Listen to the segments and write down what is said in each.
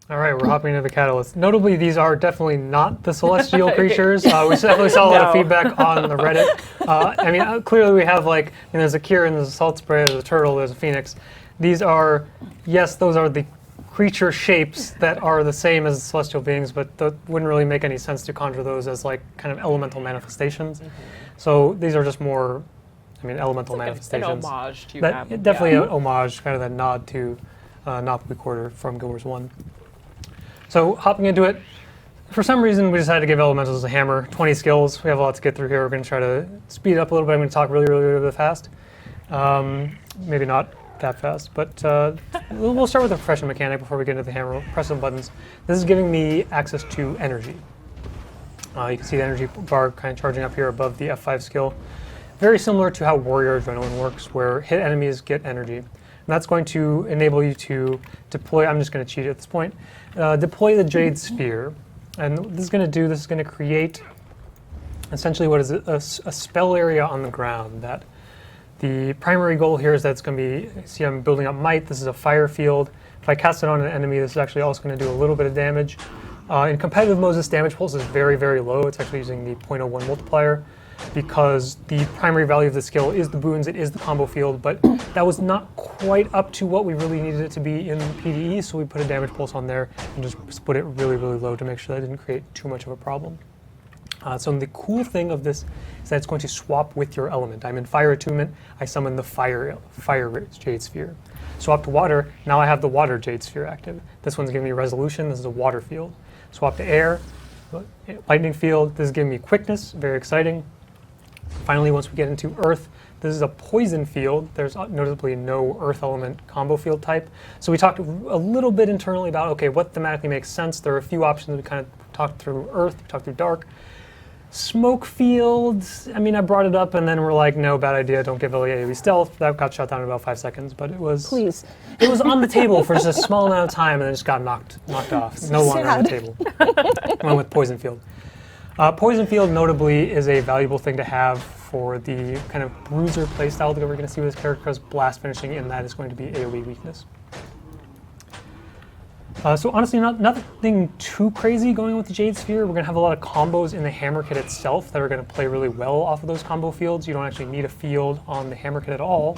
All right, we're hopping into the catalyst. Notably, these are definitely not the celestial creatures. We definitely saw a lot of feedback on the Reddit. I mean, clearly we have like, there's a Kieran, there's a Salt Spray, there's a Turtle, there's a Phoenix. These are, yes, those are the creature shapes that are the same as celestial beings, but that wouldn't really make any sense to conjure those as like kind of elemental manifestations. So these are just more, I mean, elemental manifestations. An homage to that, them. definitely an homage, kind of that nod to Nautical Quarter from Guild Wars 1. So hopping into it, for some reason we decided to give Elementals a hammer, 20 skills. We have a lot to get through here. We're going to try to speed it up a little bit. I'm going to talk really, really, really fast. Maybe not that fast, but we'll start with the refreshing mechanic before we get into the hammer. Press some buttons. This is giving me access to energy. You can see the energy bar kind of charging up here above the F5 skill. Very similar to how Warrior Adrenaline works, where hit enemies get energy. And that's going to enable you to deploy, I'm just going to cheat at this point, deploy the Jade Sphere. And what this is going to create essentially what is a spell area on the ground. That the primary goal here is that it's going to be, see I'm building up Might, this is a fire field. If I cast it on an enemy, this is actually also going to do a little bit of damage. In competitive modes, this damage pulse is very, very low. It's actually using the 0.01 multiplier because the primary value of the skill is the boons, it is the combo field, but that was not quite up to what we really needed it to be in PvE, so we put a damage pulse on there and just put it really, really low to make sure that didn't create too much of a problem. So the cool thing of this is that it's going to swap with your element. I'm in Fire Attunement, I summon the Fire Jade Sphere. Swap to Water, now I have the Water Jade Sphere active. This one's giving me Resolution, this is a Water field. Swap to Air, Lightning field, this is giving me Quickness, very exciting. Finally, once we get into Earth, this is a poison field. There's noticeably no Earth element combo field type. So we talked a little bit internally about, okay, what thematically makes sense. There are a few options. We kind of talked through Earth, we talked through Dark. Smoke fields, I mean, I brought it up and then we're like, no, bad idea, don't give AoE stealth. That got shut down in about 5 seconds, but it was... Please. It was on the table for just a small amount of time and then it just got knocked off. No longer on the table. Went with Poison Field. Poison Field, notably, is a valuable thing to have for the kind of bruiser playstyle that we're going to see with this character, because blast finishing in that is going to be AoE weakness. So honestly, nothing too crazy going on with the Jade Sphere. We're going to have a lot of combos in the Hammer Kit itself that are going to play really well off of those combo fields. You don't actually need a field on the Hammer Kit at all.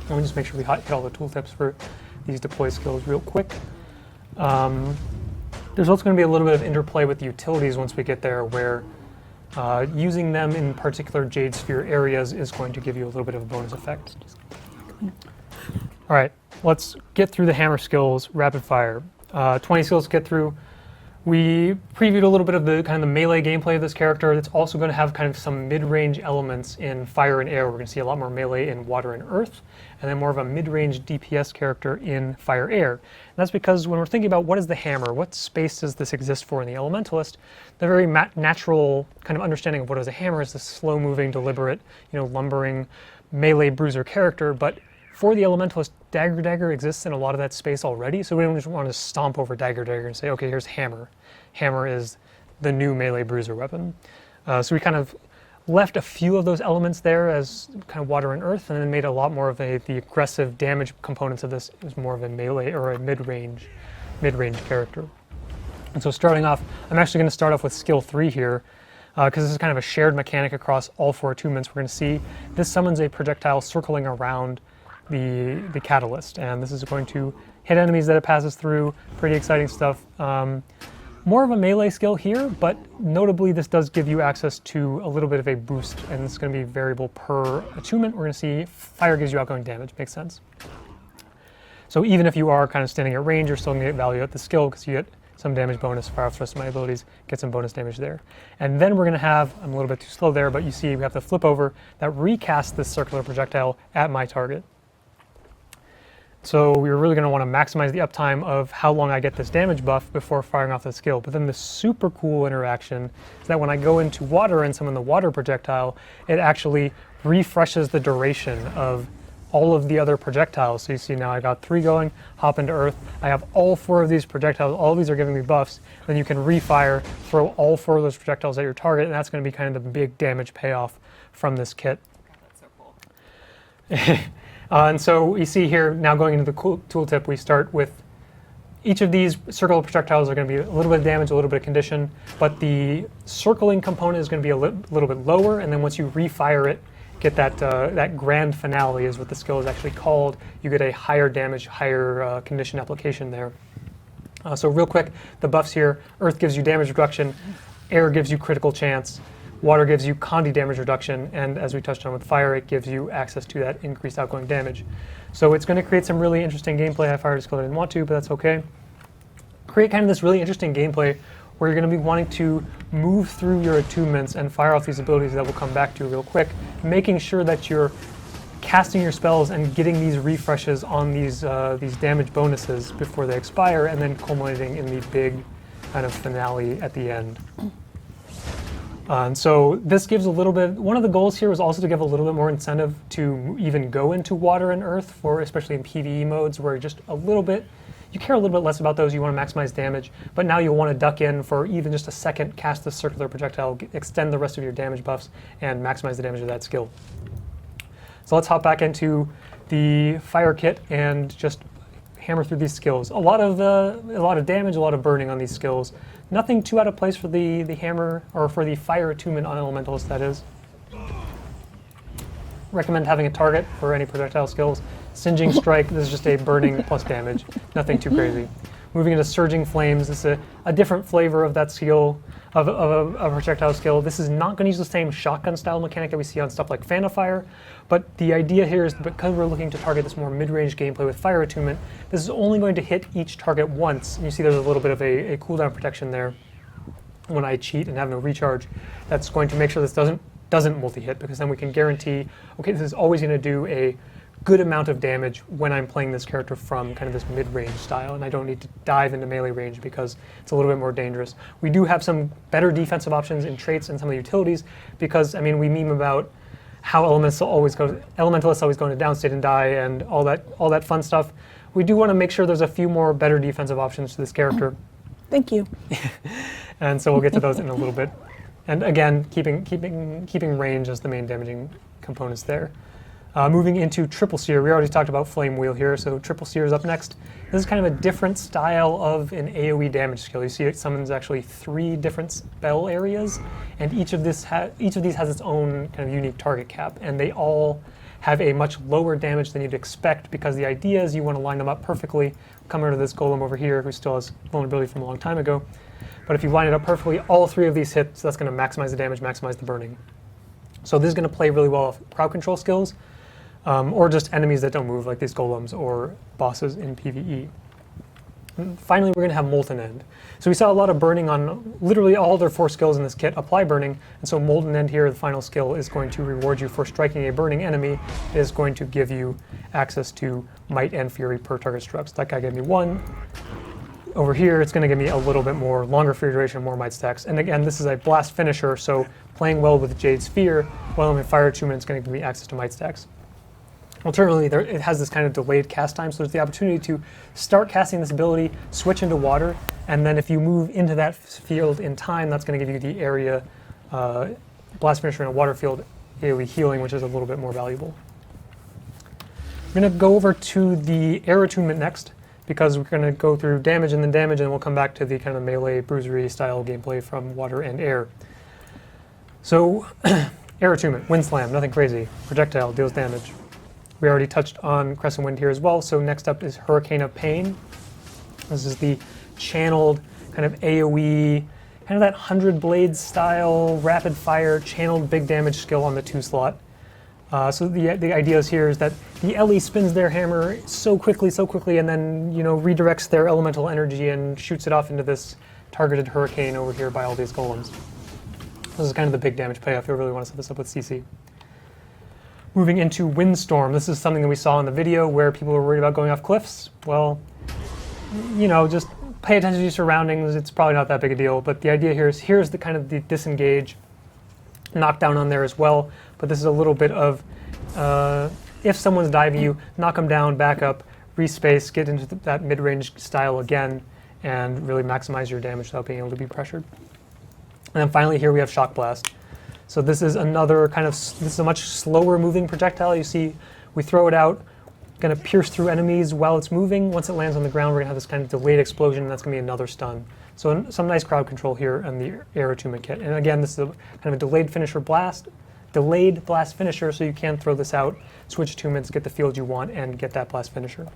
Let me just make sure we hit all the tooltips for these deploy skills real quick. There's also going to be a little bit of interplay with the utilities once we get there, where using them in particular Jade Sphere areas is going to give you a little bit of a bonus effect. All right, let's get through the hammer skills rapid fire. 20 skills to get through. We previewed a little bit of the kind of the melee gameplay of this character. It's also going to have kind of some mid-range elements in fire and air. We're going to see a lot more melee in water and earth, and then more of a mid-range DPS character in fire air. And that's because when we're thinking about what is the hammer, what space does this exist for in the Elementalist, the very natural kind of understanding of what is a hammer is this slow-moving, deliberate, lumbering melee bruiser character. But for the Elementalist, Dagger exists in a lot of that space already, so we don't just want to stomp over Dagger and say, okay, here's Hammer. Hammer is the new melee bruiser weapon. So we kind of left a few of those elements there as kind of water and earth, and then made a lot more of the aggressive damage components of this as more of a melee or a mid-range character. And so starting off, I'm actually going to start off with skill 3 here, because this is kind of a shared mechanic across all 4 attunements. We're going to see this summons a projectile circling around the catalyst, and this is going to hit enemies that it passes through. Pretty exciting stuff. More of a melee skill here, but notably this does give you access to a little bit of a boost, and it's going to be variable per attunement. We're going to see fire gives you outgoing damage. Makes sense. So even if you are kind of standing at range, you're still going to get value at the skill because you get some damage bonus. Fire off the rest of my abilities, get some bonus damage there. And then we're going to have, I'm a little bit too slow there, but you see we have the flip over that recasts this circular projectile at my target. So we're really going to want to maximize the uptime of how long I get this damage buff before firing off the skill. But then the super cool interaction is that when I go into water and summon the water projectile, it actually refreshes the duration of all of the other projectiles. So you see now I got 3 going, hop into earth. I have all 4 of these projectiles. All of these are giving me buffs. Then you can refire, throw all 4 of those projectiles at your target, and that's going to be kind of the big damage payoff from this kit. God, that's so cool. And so you see here, now going into the tooltip, we start with Each of these circular projectiles are going to be a little bit of damage, a little bit of condition, but the circling component is going to be a little bit lower, and then once you refire it, get that grand finale is what the skill is actually called. You get a higher damage, higher condition application there. So real quick, the buffs here: Earth gives you damage reduction, Air gives you critical chance, Water gives you Condi damage reduction, and as we touched on with Fire, it gives you access to that increased outgoing damage. So it's going to create some really interesting gameplay. I fired a skill I didn't want to, but that's okay. Create kind of this really interesting gameplay where you're going to be wanting to move through your attunements and fire off these abilities that we'll come back to real quick, making sure that you're casting your spells and getting these refreshes on these damage bonuses before they expire, and then culminating in the big kind of finale at the end. And so this gives a little bit, one of the goals here was also to give a little bit more incentive to even go into Water and Earth, for especially in PvE modes where just a little bit, you care a little bit less about those, you want to maximize damage, but now you'll want to duck in for even just a second, cast the circular projectile, extend the rest of your damage buffs, and maximize the damage of that skill. So let's hop back into the Fire kit and just hammer through these skills. A lot of damage, a lot of burning on these skills. Nothing too out of place for the hammer, or for the Fire attunement on Elementalist, that is. Recommend having a target for any projectile skills. Singeing Strike, this is just a burning plus damage. Nothing too crazy. Moving into Surging Flames, this is a different flavor of that skill, of a projectile skill. This is not going to use the same shotgun style mechanic that we see on stuff like Fan of Fire, but the idea here is because we're looking to target this more mid-range gameplay with Fire attunement, this is only going to hit each target once. And you see there's a little bit of a cooldown protection there when I cheat and have no recharge. That's going to make sure this doesn't multi-hit, because then we can guarantee, okay, this is always going to do a good amount of damage when I'm playing this character from kind of this mid-range style, and I don't need to dive into melee range because it's a little bit more dangerous. We do have some better defensive options in traits and some of the utilities, because, I mean, we meme about how Elementalists always go into downstate and die and all that fun stuff. We do want to make sure there's a few more better defensive options to this character. Thank you. And so we'll get to those in a little bit. And again, keeping range as the main damaging components there. Moving into Triple Seer, we already talked about Flame Wheel here, so Triple Seer is up next. This is kind of a different style of an AoE damage skill. You see it summons actually 3 different spell areas, and each of these has its own kind of unique target cap, and they all have a much lower damage than you'd expect, because the idea is you want to line them up perfectly. Come over to this golem over here, who still has vulnerability from a long time ago. But if you line it up perfectly, all 3 of these hit, so that's going to maximize the damage, maximize the burning. So this is going to play really well off crowd control skills, or just enemies that don't move, like these golems or bosses in PvE. And finally, we're going to have Molten End. So we saw a lot of burning on literally all their 4 skills in this kit apply burning, and so Molten End here, the final skill, is going to reward you for striking a burning enemy. It is going to give you access to Might and Fury per target struck. So that guy gave me 1. Over here, it's going to give me a little bit more, longer Fury duration, more Might stacks. And again, this is a blast finisher, so playing well with Jade Sphere, while I'm in Fire Attunement, it's going to give me access to Might stacks. Alternatively, it has this kind of delayed cast time, so there's the opportunity to start casting this ability, switch into Water, and then if you move into that field in time, that's going to give you the area Blast Finisher in a Water field AoE healing, which is a little bit more valuable. We're going to go over to the Air Attunement next, because we're going to go through damage and then damage, and we'll come back to the kind of melee bruisery style gameplay from Water and Air. So, Air Attunement, Wind Slam, nothing crazy. Projectile, deals damage. We already touched on Crescent Wind here as well, so next up is Hurricane of Pain. This is the channeled kind of AoE, kind of that 100 Blades style, rapid fire, channeled big damage skill on the 2 slot. So the idea here is that the Ellie spins their hammer so quickly, and then redirects their elemental energy and shoots it off into this targeted hurricane over here by all these golems. This is kind of the big damage payoff. You really want to set this up with CC. Moving into Windstorm. This is something that we saw in the video where people were worried about going off cliffs. Well, just pay attention to your surroundings. It's probably not that big a deal. But the idea here is here's the kind of the disengage, knockdown on there as well. But this is a little bit of if someone's diving you, knock them down, back up, respace, get into that mid-range style again, and really maximize your damage without being able to be pressured. And then finally here we have Shock Blast. So this is another kind of, this is a much slower moving projectile. You see, we throw it out. Going to pierce through enemies while it's moving. Once it lands on the ground, we're going to have this kind of delayed explosion, and that's going to be another stun. So some nice crowd control here in the Air Attunement kit. And again, this is a kind of a delayed blast finisher, so you can throw this out, switch attunements, get the field you want, and get that blast finisher.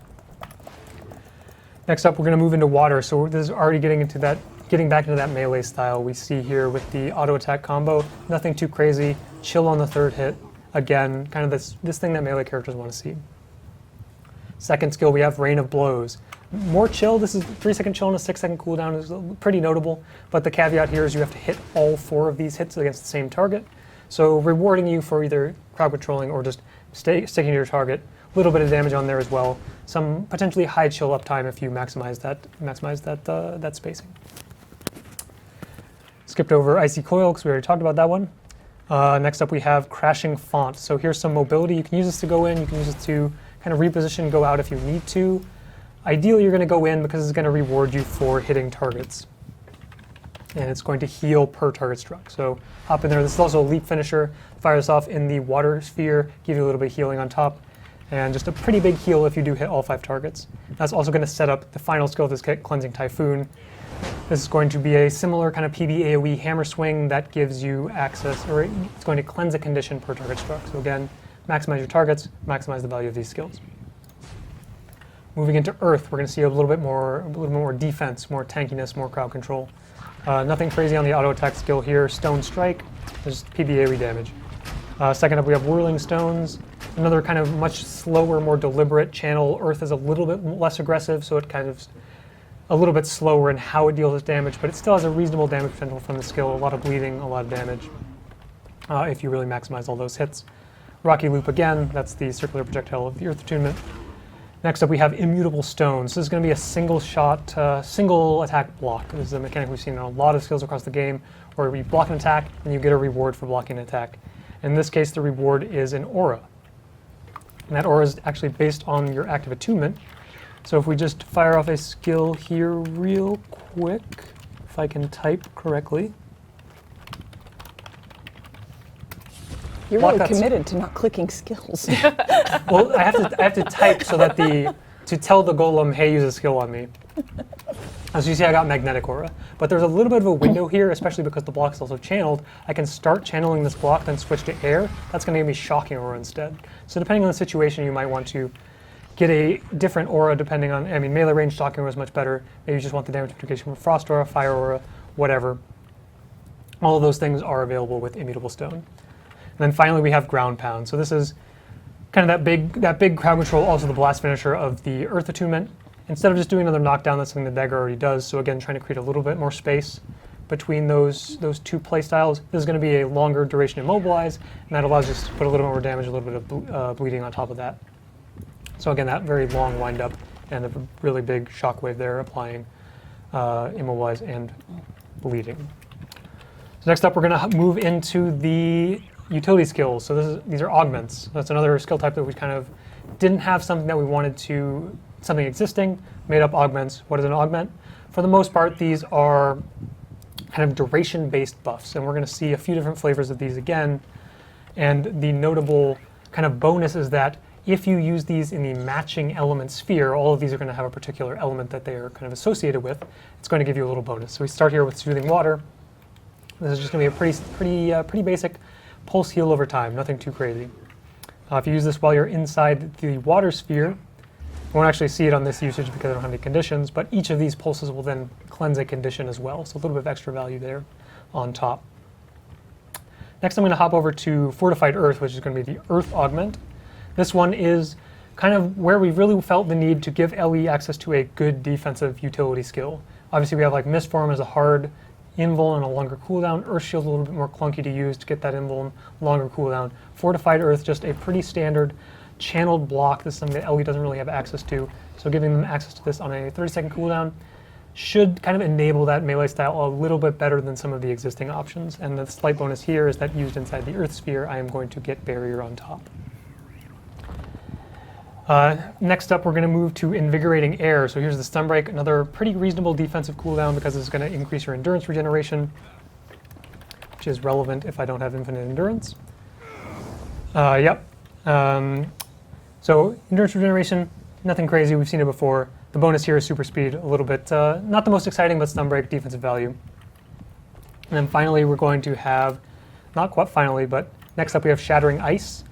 Next up, we're going to move into water. So this is already getting back into that melee style we see here with the auto attack combo. Nothing too crazy. Chill on the third hit. Again, kind of this thing that melee characters want to see. Second skill, we have Rain of Blows. More chill. This is 3-second chill and a 6-second cooldown is pretty notable, but the caveat here is you have to hit all 4 of these hits against the same target. So rewarding you for either crowd controlling or just sticking to your target. A little bit of damage on there as well. Some potentially high chill uptime if you maximize that spacing. Skipped over Icy Coil because we already talked about that one. Next up we have Crashing Font. So here's some mobility. You can use this to go in. You can use this to kind of reposition, go out if you need to. Ideally, you're going to go in because it's going to reward you for hitting targets. And it's going to heal per target struck. So hop in there. This is also a leap finisher. Fire this off in the water sphere, give you a little bit of healing on top. And just a pretty big heal if you do hit all 5 targets. That's also going to set up the final skill of this kit, Cleansing Typhoon. This is going to be a similar kind of PB AoE hammer swing that gives you access, or it's going to cleanse a condition per target struck. So again, maximize your targets, maximize the value of these skills. Moving into Earth, we're going to see a little bit more defense, more tankiness, more crowd control. Nothing crazy on the auto attack skill here. Stone Strike, just PB AoE damage. Second up, we have Whirling Stones. Another kind of much slower, more deliberate channel. Earth is a little bit less aggressive, so it kind of a little bit slower in how it deals its damage, but it still has a reasonable damage potential from the skill. A lot of bleeding, a lot of damage, if you really maximize all those hits. Rocky Loop again, that's the circular projectile of the Earth Attunement. Next up we have Immutable Stones. This is going to be a single shot, single attack block. This is a mechanic we've seen in a lot of skills across the game, where you block an attack and you get a reward for blocking an attack. In this case, the reward is an aura. And that aura is actually based on your active attunement. So if we just fire off a skill here real quick, if I can type correctly. You're really committed to not clicking skills. Well, I have to type so that to tell the golem, hey, use a skill on me. As you see, I got Magnetic Aura. But there's a little bit of a window here, especially because the block is also channeled. I can start channeling this block, then switch to air. That's going to give me Shocking Aura instead. So depending on the situation, you might want to get a different aura depending on, I mean, melee range Shocking Aura is much better. Maybe you just want the damage mitigation from Frost Aura, Fire Aura, whatever. All of those things are available with Immutable Stone. And then finally we have Ground Pound. So this is kind of that big crowd control, also the blast finisher of the Earth Attunement. Instead of just doing another knockdown, that's something the dagger already does. So again, trying to create a little bit more space between those two play styles. This is going to be a longer duration immobilize, and that allows us to put a little more damage, a little bit of bleeding on top of that. So again, that very long windup and a really big shockwave there, applying immobilize and bleeding. So next up, we're going to move into the utility skills. So these are augments. That's another skill type that we kind of didn't have something that we wanted to, something existing, made up augments. What is an augment? For the most part, these are kind of duration-based buffs, and we're going to see a few different flavors of these again. And the notable kind of bonus is that if you use these in the matching element sphere, all of these are going to have a particular element that they are kind of associated with. It's going to give you a little bonus. So we start here with Soothing Water. This is just going to be a pretty basic pulse heal over time, nothing too crazy. If you use this while you're inside the water sphere, you won't actually see it on this usage because I don't have any conditions, but each of these pulses will then cleanse a condition as well, so a little bit of extra value there on top. Next I'm going to hop over to Fortified Earth, which is going to be the Earth Augment. This one is kind of where we really felt the need to give LE access to a good defensive utility skill. Obviously we have like Mistform as a hard invuln and a longer cooldown. Earth Shield's a little bit more clunky to use to get that invuln, longer cooldown. Fortified Earth, just a pretty standard channeled block. This is something that LE doesn't really have access to, so giving them access to this on a 30-second cooldown should kind of enable that melee style a little bit better than some of the existing options. And the slight bonus here is that used inside the Earth Sphere, I am going to get Barrier on top. Next up, we're going to move to Invigorating Air. So here's the Stun Break, another pretty reasonable defensive cooldown because it's going to increase your endurance regeneration, which is relevant if I don't have infinite endurance. So endurance regeneration, nothing crazy, we've seen it before. The bonus here is super speed, a little bit, not the most exciting, but stun break, defensive value. And then finally we're going to have, not quite finally, but next up we have Shattering Ice.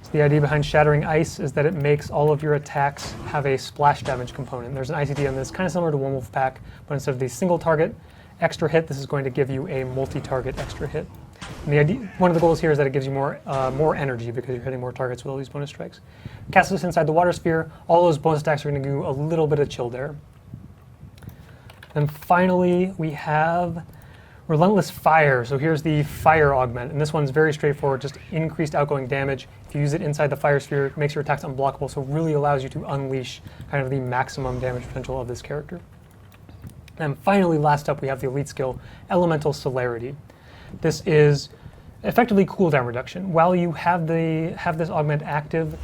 So the idea behind Shattering Ice is that it makes all of your attacks have a splash damage component. There's an ICD on this, kind of similar to One Wolf Pack, but instead of the single target extra hit, this is going to give you a multi-target extra hit. And the idea, one of the goals here is that it gives you more energy because you're hitting more targets with all these bonus strikes. Cast this inside the water sphere. All those bonus attacks are going to give you a little bit of chilled air. And finally, we have Relentless Fire. So here's the fire augment, and this one's very straightforward, just increased outgoing damage. If you use it inside the fire sphere, it makes your attacks unblockable, so it really allows you to unleash kind of the maximum damage potential of this character. And finally, last up, we have the elite skill, Elemental Solarity. This is effectively cooldown reduction. While you have this augment active,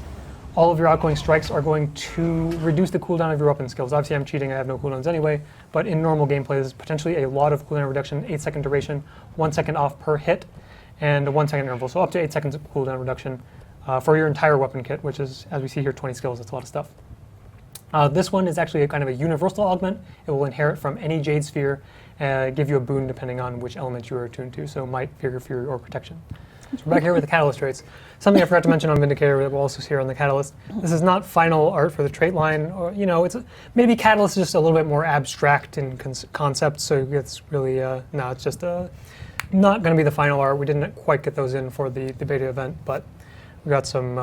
all of your outgoing strikes are going to reduce the cooldown of your weapon skills. Obviously, I'm cheating, I have no cooldowns anyway, but in normal gameplay, there's potentially a lot of cooldown reduction, 8-second duration, 1 second off per hit, and a 1 second interval, so up to 8 seconds of cooldown reduction for your entire weapon kit, which is, as we see here, 20 skills. That's a lot of stuff. This one is actually a kind of a universal augment. It will inherit from any Jade Sphere, give you a boon depending on which element you are attuned to, so Might, Vigor, Fury, or Protection. So we're back here with the Catalyst traits. Something I forgot to mention on Vindicator that we'll also see here on the Catalyst. This is not final art for the trait line, or it's maybe Catalyst is just a little bit more abstract in concept, so it's really no, it's just not going to be the final art. We didn't quite get those in for the beta event, but we got some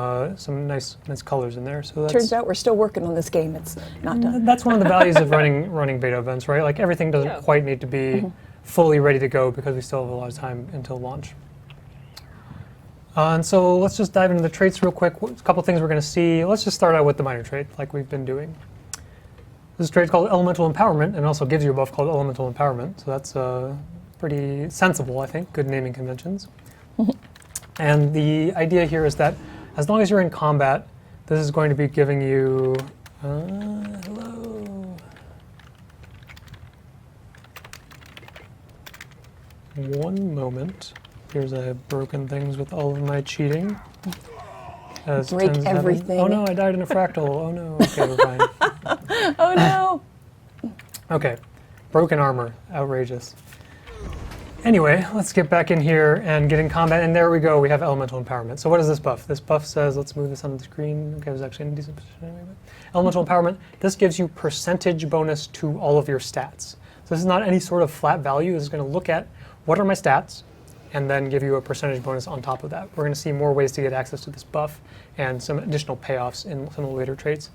nice colors in there. So turns out we're still working on this game. It's not done. That's one of the values of running beta events, right? Like everything doesn't quite need to be fully ready to go because we still have a lot of time until launch. And so let's just dive into the traits real quick. A couple things we're going to see. Let's just start out with the minor trait, like we've been doing. This trait is called Elemental Empowerment, and also gives you a buff called Elemental Empowerment. So that's pretty sensible, I think. Good naming conventions. And the idea here is that as long as you're in combat, this is going to be giving you... hello. One moment. Here's broken things with all of my cheating. Break everything. Oh no, I died in a fractal. Oh no. Okay, we're fine. Oh no. Okay, broken armor. Outrageous. Anyway, let's get back in here and get in combat, and there we go, we have Elemental Empowerment. So what is this buff? This buff says, let's move this onto the screen. Okay, I was actually in a decent position anyway. Elemental Empowerment, this gives you percentage bonus to all of your stats. So this is not any sort of flat value. This is going to look at what are my stats, and then give you a percentage bonus on top of that. We're going to see more ways to get access to this buff and some additional payoffs in some of the later traits.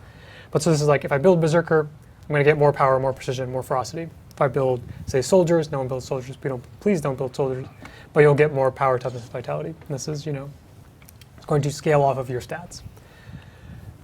But so this is like, if I build Berserker, I'm going to get more power, more precision, more ferocity. If I build, say, soldiers, no one builds soldiers, please don't build soldiers, but you'll get more power, toughness, and vitality. And this is, it's going to scale off of your stats.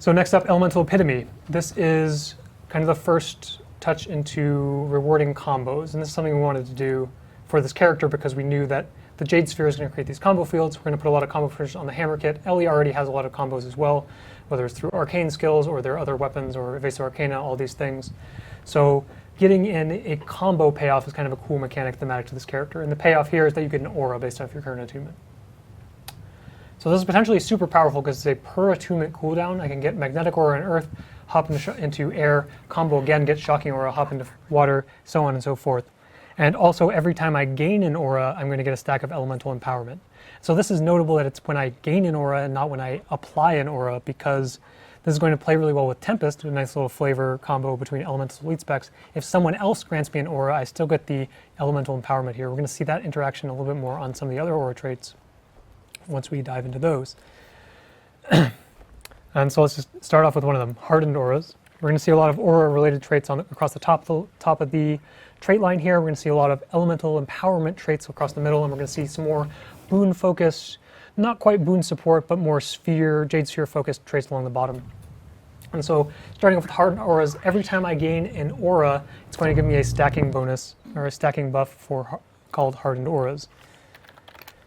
So next up, Elemental Epitome. This is kind of the first touch into rewarding combos, and this is something we wanted to do for this character because we knew that the Jade Sphere is going to create these combo fields. We're going to put a lot of combo features on the hammer kit. Ellie already has a lot of combos as well, whether it's through arcane skills or their other weapons or evasive arcana, all these things. So getting in a combo payoff is kind of a cool mechanic thematic to this character. And the payoff here is that you get an aura based off your current attunement. So this is potentially super powerful because it's a per attunement cooldown. I can get Magnetic Aura in Earth, hop into air, combo again, get Shocking Aura, hop into water, so on and so forth. And also, every time I gain an aura, I'm going to get a stack of Elemental Empowerment. So this is notable that it's when I gain an aura and not when I apply an aura, because this is going to play really well with Tempest, a nice little flavor combo between Elemental and Elite specs. If someone else grants me an aura, I still get the Elemental Empowerment here. We're going to see that interaction a little bit more on some of the other aura traits once we dive into those. And so let's just start off with one of them, Hardened Auras. We're going to see a lot of aura-related traits across the top of the trait line here. We're going to see a lot of Elemental Empowerment traits across the middle, and we're going to see some more boon focus, not quite boon support, but more sphere, Jade Sphere focused traits along the bottom. And so starting off with Hardened Auras, every time I gain an aura, it's going to give me a stacking bonus, or a stacking buff called Hardened Auras.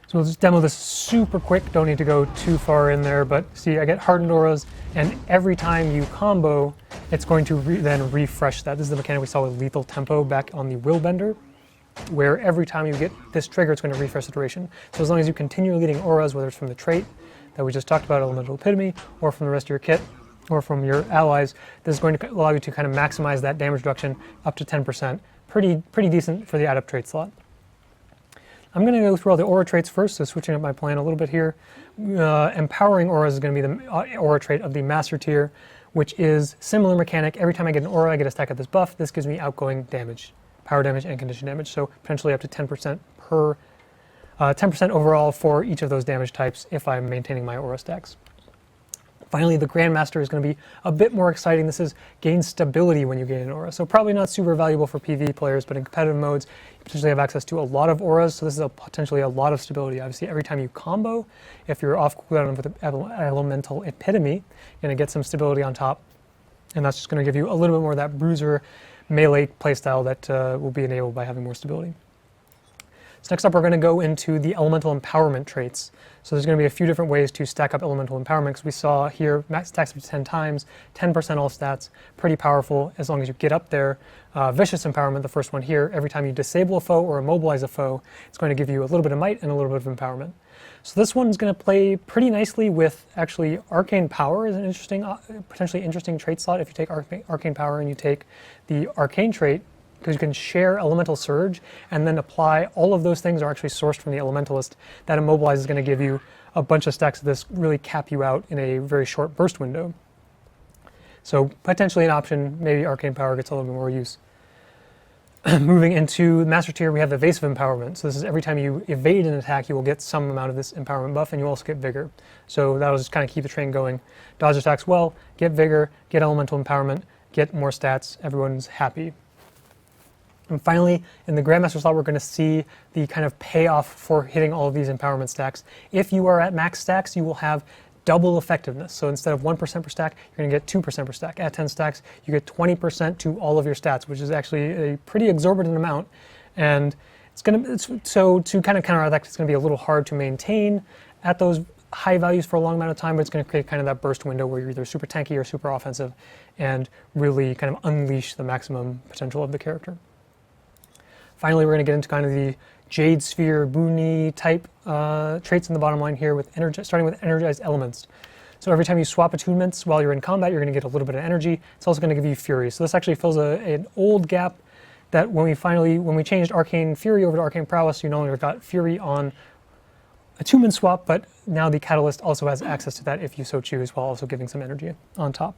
So we'll just demo this super quick, don't need to go too far in there, but see, I get Hardened Auras, and every time you combo, it's going to then refresh that. This is the mechanic we saw with Lethal Tempo back on the Willbender, where every time you get this trigger, it's going to refresh the duration. So as long as you continue getting auras, whether it's from the trait that we just talked about, Elemental Epitome, or from the rest of your kit, or from your allies, this is going to allow you to kind of maximize that damage reduction up to 10%. Pretty decent for the adept trait slot. I'm going to go through all the aura traits first, so switching up my plan a little bit here. Empowering auras is going to be the aura trait of the master tier, which is similar mechanic. Every time I get an aura, I get a stack of this buff. This gives me outgoing damage, power damage and condition damage, so potentially up to 10% per 10% overall for each of those damage types if I'm maintaining my aura stacks. Finally, the Grandmaster is going to be a bit more exciting. This is gain stability when you gain an aura. So probably not super valuable for PvE players, but in competitive modes, you potentially have access to a lot of auras. So this is potentially a lot of stability. Obviously, every time you combo, if you're off cooldown with the Elemental Epitome, you're going to get some stability on top. And that's just going to give you a little bit more of that bruiser melee playstyle that will be enabled by having more stability. So next up, we're going to go into the elemental empowerment traits. So there's going to be a few different ways to stack up elemental empowerment, because we saw here max stacks up to 10 times, 10% all stats, pretty powerful as long as you get up there. Vicious empowerment, the first one here, every time you disable a foe or immobilize a foe, it's going to give you a little bit of might and a little bit of empowerment. So this one's going to play pretty nicely with actually Arcane Power is an interesting, potentially interesting trait slot. If you take Arcane Power and you take the Arcane trait, because you can share Elemental Surge and then apply all of those things are actually sourced from the Elementalist. That Immobilize is going to give you a bunch of stacks of this, really cap you out in a very short burst window. So potentially an option, maybe Arcane Power gets a little bit more use. Moving into Master Tier, we have Evasive Empowerment. So this is every time you evade an attack, you will get some amount of this empowerment buff, and you also get Vigor. So that'll just kind of keep the train going. Dodge attacks well, get Vigor, get Elemental Empowerment, get more stats, everyone's happy. And finally, in the Grandmaster slot, we're going to see the kind of payoff for hitting all of these empowerment stacks. If you are at max stacks, you will have double effectiveness. So instead of 1% per stack, you're going to get 2% per stack. At 10 stacks, you get 20% to all of your stats, which is actually a pretty exorbitant amount. And so to kind of counteract that, it's going to be a little hard to maintain at those high values for a long amount of time, but it's going to create kind of that burst window where you're either super tanky or super offensive and really kind of unleash the maximum potential of the character. Finally, we're going to get into kind of the Jade Sphere, Boony type traits in the bottom line here, with starting with Energized Elements. So every time you swap attunements while you're in combat, you're going to get a little bit of energy. It's also going to give you Fury. So this actually fills an old gap that when we changed Arcane Fury over to Arcane Prowess, you no longer got Fury on attunement swap, but now the Catalyst also has access to that if you so choose, while also giving some energy on top.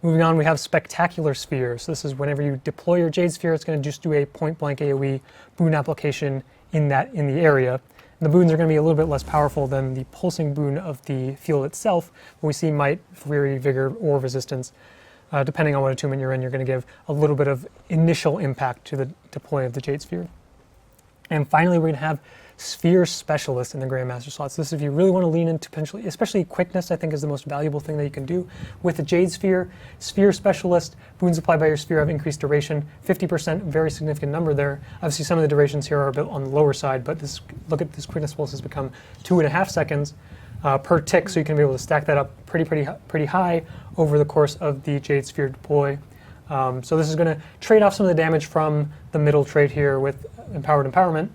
Moving on, we have Spectacular Sphere. So this is whenever you deploy your Jade Sphere, it's going to just do a point-blank AoE boon application in the area. And the boons are going to be a little bit less powerful than the pulsing boon of the field itself, but we see Might, Fury, Vigor, or Resistance. Depending on what attunement you're in, you're going to give a little bit of initial impact to the deploy of the Jade Sphere. And finally, we're going to have Sphere Specialist in the Grandmaster slots. This is if you really want to lean into potentially, especially quickness, I think is the most valuable thing that you can do. With the Jade Sphere, Sphere Specialist, boons applied by your sphere have increased duration, 50%, very significant number there. Obviously some of the durations here are a bit on the lower side, but look at this quickness pulse has become 2.5 seconds per tick, so you can be able to stack that up pretty high over the course of the Jade Sphere deploy. So this is going to trade off some of the damage from the middle trait here with Empowered Empowerment,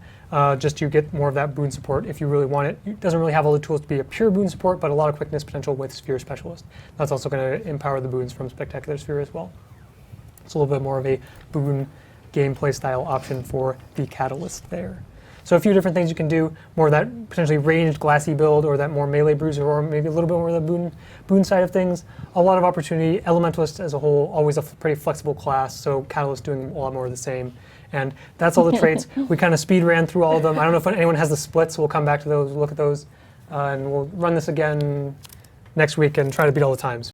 just to get more of that boon support if you really want it. It doesn't really have all the tools to be a pure boon support, but a lot of quickness potential with Sphere Specialist. That's also going to empower the boons from Spectacular Sphere as well. It's a little bit more of a boon gameplay style option for the Catalyst there. So a few different things you can do, more of that potentially ranged glassy build, or that more melee bruiser, or maybe a little bit more of the boon side of things. A lot of opportunity. Elementalist as a whole, always a pretty flexible class, so Catalyst doing a lot more of the same. And that's all the traits. We kind of speed ran through all of them. I don't know if anyone has the splits. We'll come back to those, look at those, and we'll run this again next week and try to beat all the times.